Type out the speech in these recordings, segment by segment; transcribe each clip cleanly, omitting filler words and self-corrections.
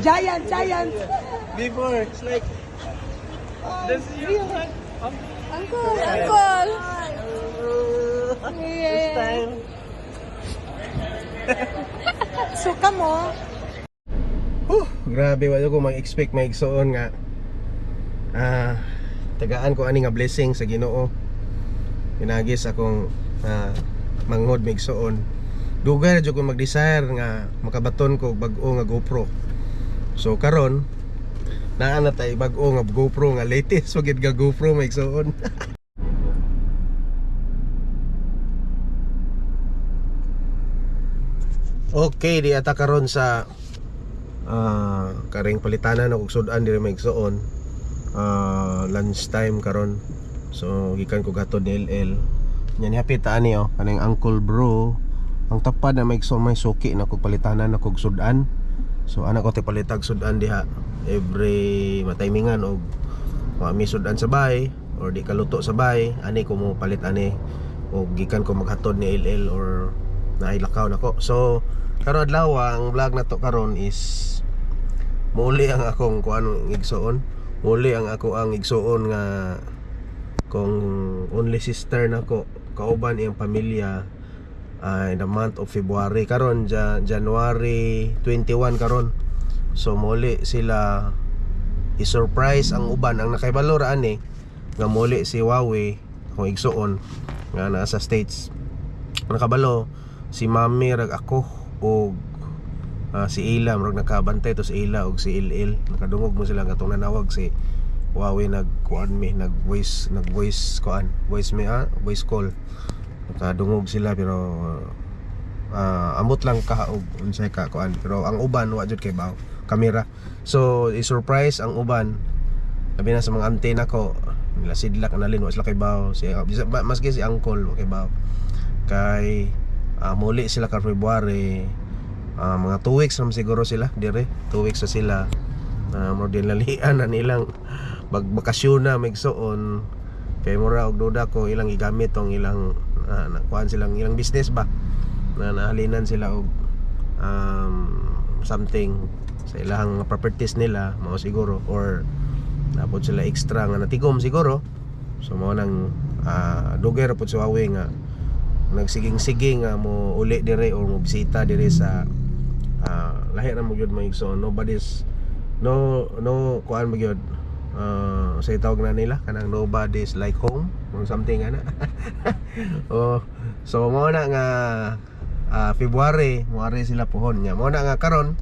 Giant. Before, it's like this year. Uncle. First time. Suka mo. Grabe, wala ko mag-expect may igsoon nga. Tagaan ko ani nga blessing sa Ginoo. Pinagis akong manghod may igsoon. Dugay ra jud ko mag-desire nga makabaton ko bag-o nga GoPro. So karon naa na tay bag-o nga GoPro nga latest wagid nga GoPro may igsoon. Okay, di ata karon sa karing palitanan og sudan diri may igsoon. Lunch time karon. So gikan ko gatod ni LL. Nya ni hapit ani kaning Uncle Bro. Ang tapad na may igsoon may suki na kog palitanan na kog sudan. So anak ko ti palitag sudan diha every matimingan og mi sudan sa bay or di kaluto sa bay ani ko mo palit ani og gikan ko maghatod ni LL or nailakaw nako. So karon adlaw ang vlog na to karon is muli ang akong kuan igsoon. Muli ang ako ang igsoon nga kung only sister nako kauban iyang pamilya in the month of February karon January 21 karon. So muli sila i-surprise ang uban ang nakaibalo ra ani nga muli si Wawi kung igsoon nga nasa States. Nakabalo si Mami rag ako og si Ila murag nakabantay to si Ila og si LL. Nakadungog mo sila nga tong nanawag si Wawi nagkuan mi voice call. Nakadungog sila pero amot lang ka og unsay ka kuan pero ang uban wa jud kay baw kamera. So i-surprise ang uban labi na sa mga antena ko nila sidlak analin wa sila kay baw si maski si Uncle wa kay baw kay muli sila ka February mga 2 weeks naman siguro sila dire 2 weeks na sila mo din lalian na nilang magbakasyon na migsoon kay mura og duda ko ilang igamit tong ilang nakuan silang ilang business ba na nahalinan sila og something sa ilang properties nila mao siguro or napod sila extra nga natigom siguro. So mao nang dugay ra pud sa Wawi nga nagsiging-siging mo uli dire or mo bisita dire sa lahi ra mo gyud mo igsoon. Nobody's no kuan mo gyud sa tawag na nila kanang nobody's like home or something ana. So mo na nga February moari sila pohon nya. Mo na nga karon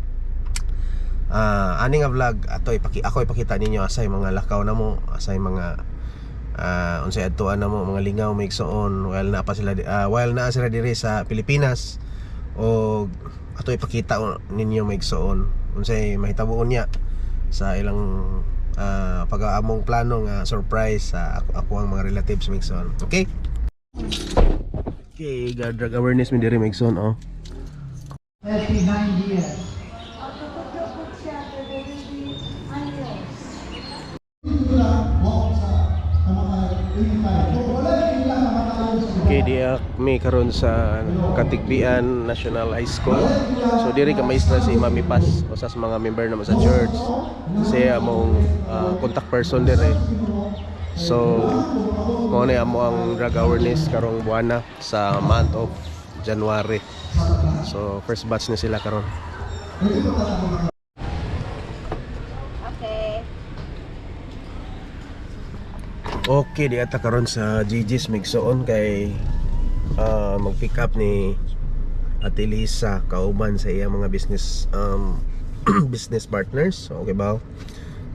ani nga vlog ako ipakita ninyo asay mga lakaw na mo, asay mga unsay adtuan na mo mga lingaw may igsoon while na sila diri sa Pilipinas o ato ipakita ninyo may igsoon unsay mahitabuon niya sa ilang pag-aamong plano nga surprise sa ako ang mga relatives may igsoon. Okay, drug awareness mi diri may igsoon 39 years. Okay, diak mi karon sa Katigbian National High School. So diri ka maestra si Mami Paz o sa mga member naman sa church. Siya among contact person dire. So mo ni amo ang drug awareness karong buwana sa month of January. So first batch na sila karon. Okay, di ata karon sa GG's Migsoon kay mag-pick up ni Ate Lisa kauban sa iyang mga business business partners. Okay ba?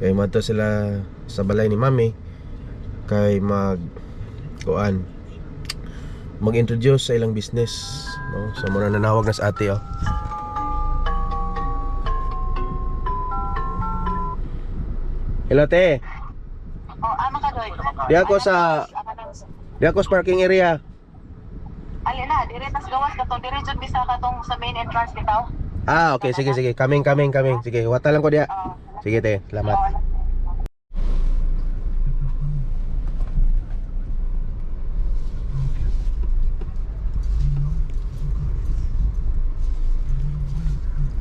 Kay mato sila sa balay ni Mami kay mag-introduce sa ilang business, no? So muna nanawag na sa ate Hello te. Di ako sa parking area. Ali na, dire tas gawas ka to, dire jud bisa ka tong sa main entrance bitaw. Okay, sige. Coming. Sige, wata lang ko diya. Sige te, salamat.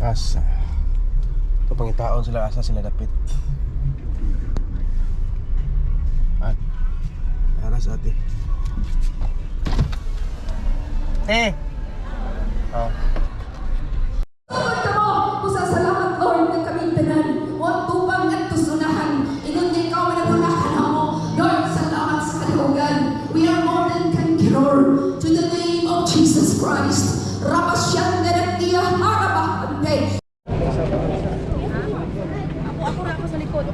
Asa. pangitaon sila asa sila dapit. Aras ate. Oh. Salamat Lord na kami tanan. Huwag tupang at tusunahan. Ingon din ka man ang mo. Lord, salamat sa kalugan. We are more than conqueror. To the name of Jesus Christ. Rabasyan na nagtiya harabahante. Ako sa likod.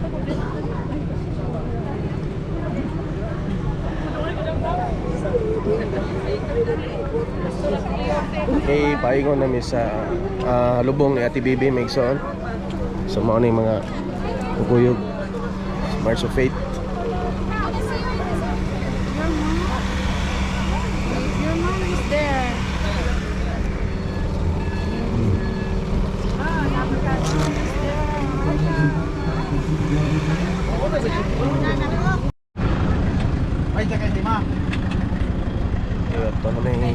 Okay, paingon namin sa lubong ni Ate Bibi Megson. So mao ni mga kukuyog March of Faith. Your mom is there. Ayun, ito na may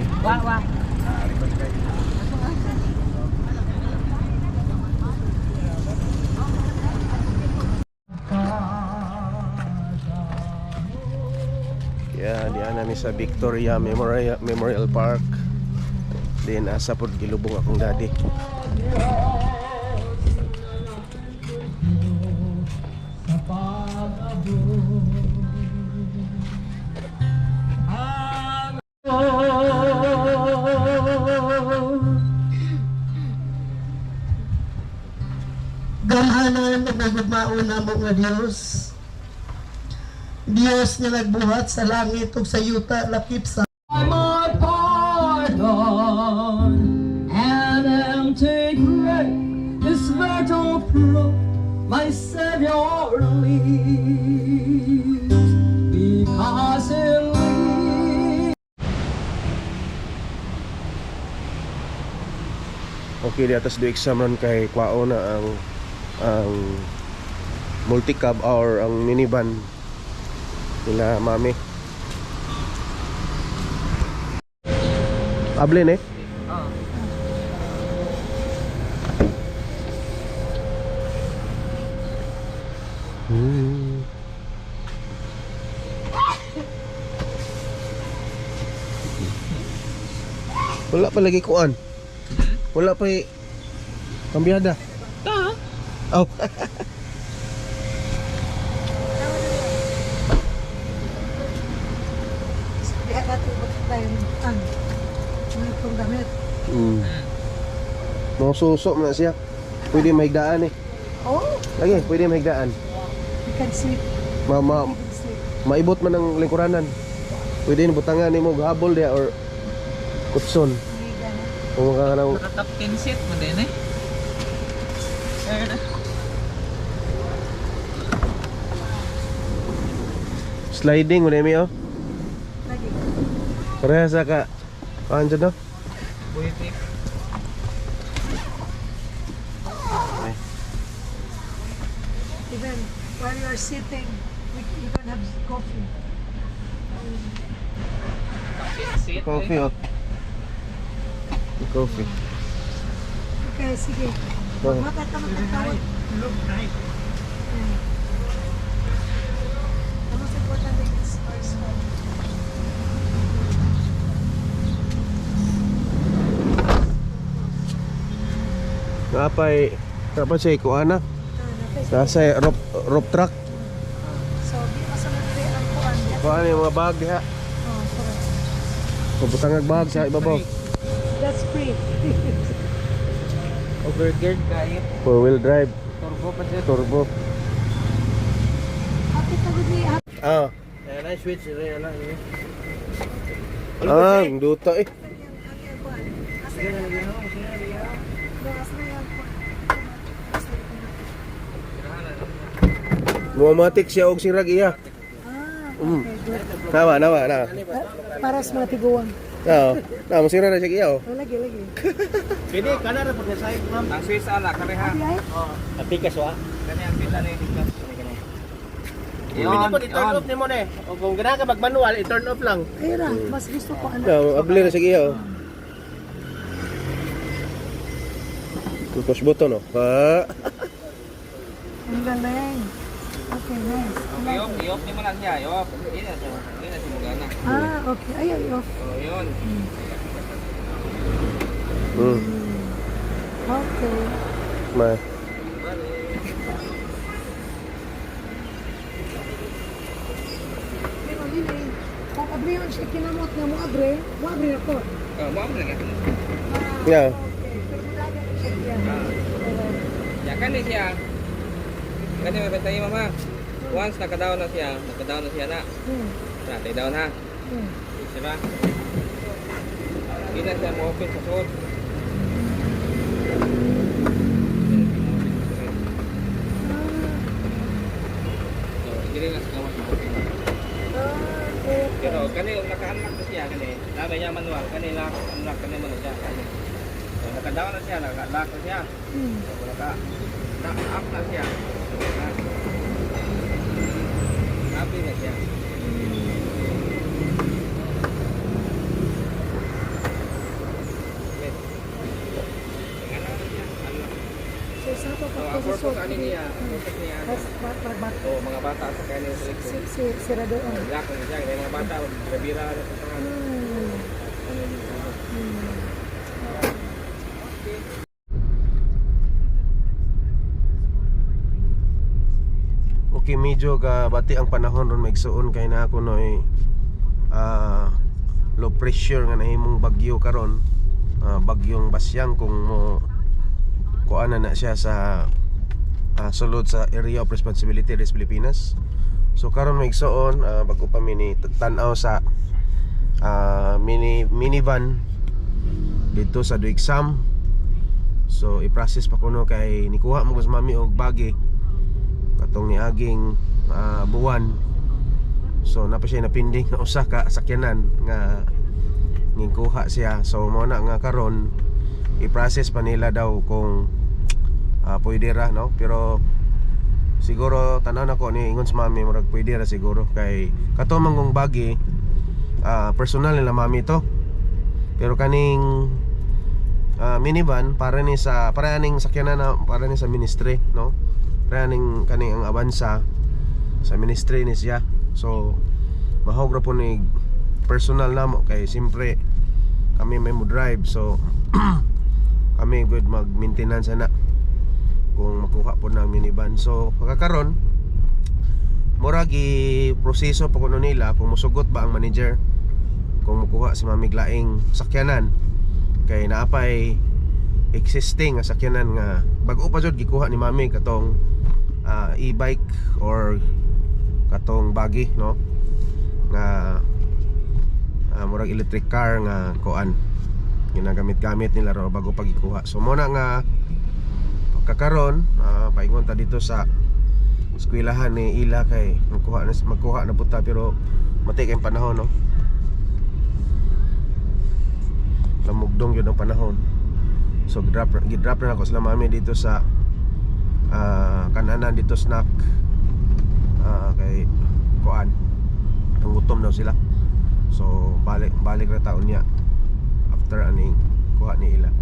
kaya diyan namin sa Victoria Memorial Park. Then asa pod gilubong akong daddy. Gamhanan at nagmauna mo nga Diyos. Diyos nga nagbuhat sa langit ug sa yuta lakip sa my pardon and empty grave this virtual proof my Savior lives because he lives. Okay, di atas do exam run kay kwao na ang multi-cab or ang minivan nila mami. Ablin eh? Wala pa lagi kuan. Wala pa kambyada. Oh. Kaya katubot tayo ng mga itong gamit. Mga suso na siya. Pwede mahigdaan eh. Oh, Lagi, pwede mahigdaan. you can sleep. Ma You can sleep. maibot man ang lingkuranan. Pwede ni butangan nimo habol dia or kutson. May gana. Kung ka nang Top 10 set mo din eh. Sir na. sliding mo nemi oh. Lagi. Parehas sa ka. Andiyan no? Buitik. Even while you are sitting, you can have coffee. Set Coffee oh. Coffee. Okay, sige. Oh. Bakit ka magkatawad? Look nice. The most important thing is first one. Kapay siya ikuana. Nasa rope truck. So, di masunod rin ang kuhan. Kuan yung mga bag diha. Oh, correct. Pabutang bag sa ibabaw. That's free. Overgeared kayo. 4-wheel drive. Turbo pa siya. Turbo. Happy ka good ni Ah. Kaya na switch rin lang eh. Ah, ang duta eh. Sige na lagyan ako. Sige na lagyan ako. Muamatik siya og sirag iya. Nawa. Para sa mga tiguan. Oo. Na masira na siya iya oh. Oh, lagi. Pwede, kana na pag nasayag ma'am. Ang Swiss ala, kareha. Abi ay? Oo. Apikas wa? Kani ang pila na yung Pwede po i-turn off nimo na eh. O kung ganahan ka mag-manual, i-turn off lang. Kaya lang, mas gusto ko ano. Abli na siya iya oh. Push button oh. Ha. Okay, nice. I-off niyo mo lang siya. I-off. Hindi na siya magana. Okay. Ay, off. Oh, yun. Okay. Ma. Pero dili, kung abrihan siya kinamot nga mo abre ako. Oh, mo lang yan. Yeah. Okay, pero malaga ko siya diyan. Ya kan ni siya. Kani mabantay mama. Once nakadaw na siya na. Na, tayo down ha. Diba? Hindi na siya mo-open sa suot. So, hindi rin nasa gawas mo-open. Pero kani naka-unlock na siya kani. Sabi niya manual, kani unlock kani man siya kani. So, nakadaw na siya, naka-lock na siya. So, naka-up na siya. Happy na siya. So, sa pa So, ang purpose ani niya, mga bata sa kanya sa likod. si Radoon. Lock na siya, kaya mga bata, nabira na sa tangan. Okay, medyo bati ang panahon ron maigsuon kay na ako noy low pressure nga nahimong bagyo karon. Bagyong Basyang kung mo kuana na siya sa sulod sa area of responsibility des Pilipinas. So karon maigsuon bago pa mini tan-aw sa minivan dito sa Duigsam. So i-process pa kuno kay nikuha mo sa mami og bagi katong niaging buwan. So napa siya napinding na usa ka sakyanan nga ngikuha siya. So mo na nga karon i-process pa nila daw kung pwede ra, no? Pero siguro tanaw na ko ni ingon sa mami murag pwede ra siguro kay kato manggong bagi personal nila mami to. Pero kaning minivan para ni sa aning sakyanan na para ni sa ministry, no? Kaning ang avansa sa ministry ni siya. So mahog ra po ni personal namo kay simpre kami may mo drive. So kami good mag maintenance na kung makuha po ng minivan. So pagkakaron murag i-proseso pa kuno nila kung musugot ba ang manager kung makuha si Mami Glaing sakyanan kay naapay existing nga sakyanan nga bag-o pa jud gikuha ni Mami katong e-bike or katong buggy, no? Nga murag electric car nga kuan ginagamit-gamit nila ro bago pagikuha. So muna nga pagkakaron paingon ta dito sa eskwelahan ni Ila kay magkuha na puta pero mati kay panahon, no? Lamugdong yun ang panahon. So gidrop na ako sila mami dito sa kananan dito snack kay kuan ang gutom daw sila. So balik ra taon niya after aning kuha ni Ila.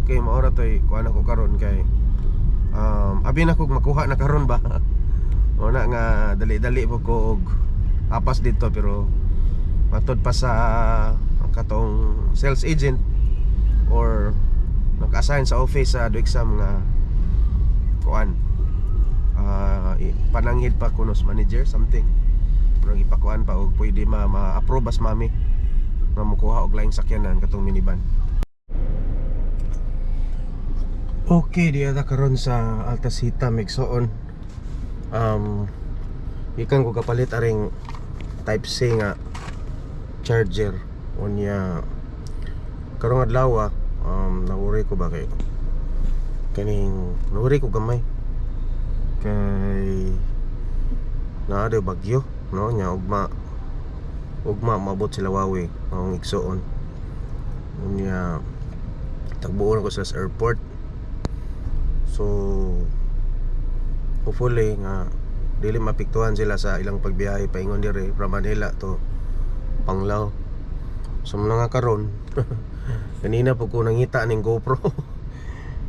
Okay, maora toy kuan ako karon kay abi na kog makuha na karon ba. Una nga dali-dali po ko og apas dito pero matod pa sa katong sales agent or nag-assign sa office sa Duigsam nga kuan pananghid pa kuno sa manager something pero ipakuan pa og pwede ma-approve as mami na makuha og laing sakyanan katong minivan. Okay, diya ta karon sa Altasita Migsoon. Ikan ko kapalit aring type C nga charger unya karong adlaw nawuri ko ba kay kaning nawuri ko gamay kay naa daw bagyo, no? Nya ugma mabot sila wawi ang igsoon unya tagbuon ko sa airport. So hopefully nga dili mapiktuhan sila sa ilang pagbiyahe paingon dire from Manila to Panglao. So muna nga karon kanina po ko nangita ning GoPro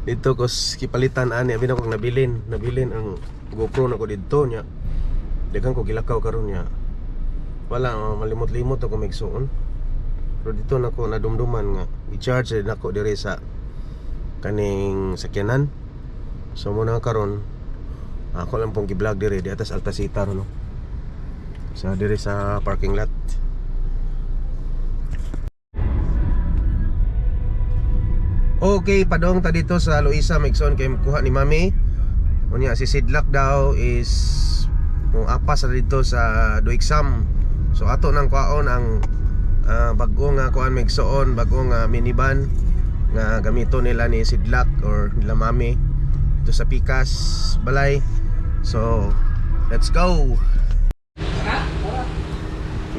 dito ko kipalitan ani abi na ko nabilin ang GoPro na ko dito nya Daghang ko gilakaw karon niya. Wala malimot-limot ako maigsuon. Pero dito nako nadumduman nga i-charge din ako diri sa kaning sakyanan. So muna karon ako lang pong gi-vlog diri di atas Altasita no. Sa diri sa parking lot. Okay, padong ta dito sa Luisa Migson kay kuha ni Mami. Unya si Sidlak daw is kung apas na dito sa do exam. So ato nang kuhaon ang bago nga kuan Migson, bago nga minivan nga gamito nila ni Sidlak or nila Mami dito sa Pikas Balay. So let's go.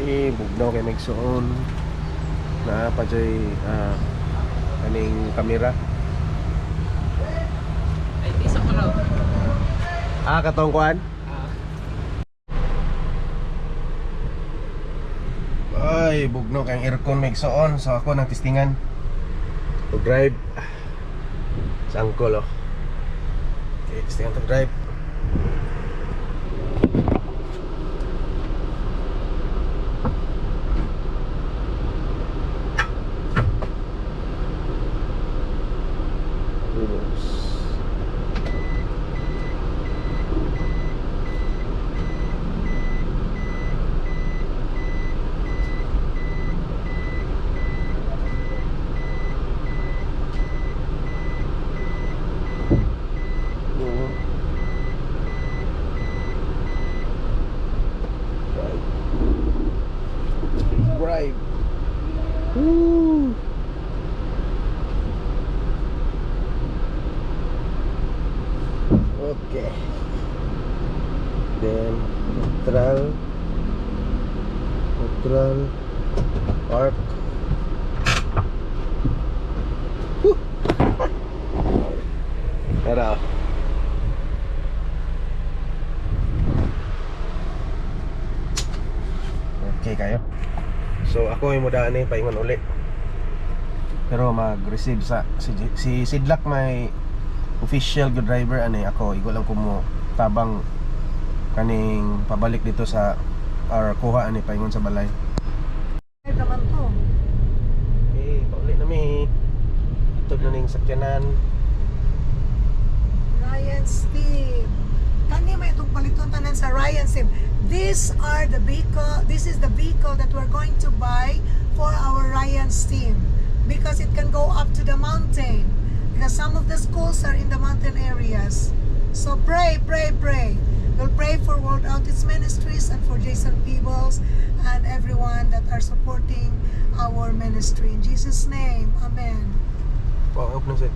Bugnaw kay Migson na pa jay aning kamera. Ay, isa ko na. Katong kuan. Ay, bugno kang aircon Migson. So ako nang testingan. Pag-drive sa angkol oh. Okay, testingan pag-drive. Drive. Woo. Okay. Then neutral, park. Woo. Tara. Okay kayo. So ako ay mudaan ni paingon uli. Pero mag-receive sa si Sidlak may official good driver ani ako igo lang ko mo tabang kaning pabalik dito sa or kuha ani paingon sa balay. Ay, naman to. Okay, pauli na mi. Ito na ning sakyanan. Ryan's team. Kani may itong paliton tanan sa Ryan's team. This is the vehicle that we're going to buy for our Ryan's team because it can go up to the mountain because some of the schools are in the mountain areas. So pray. We'll pray for World Outreach Ministries and for Jason Peebles and everyone that are supporting our ministry. In Jesus' name, Amen. Open na set.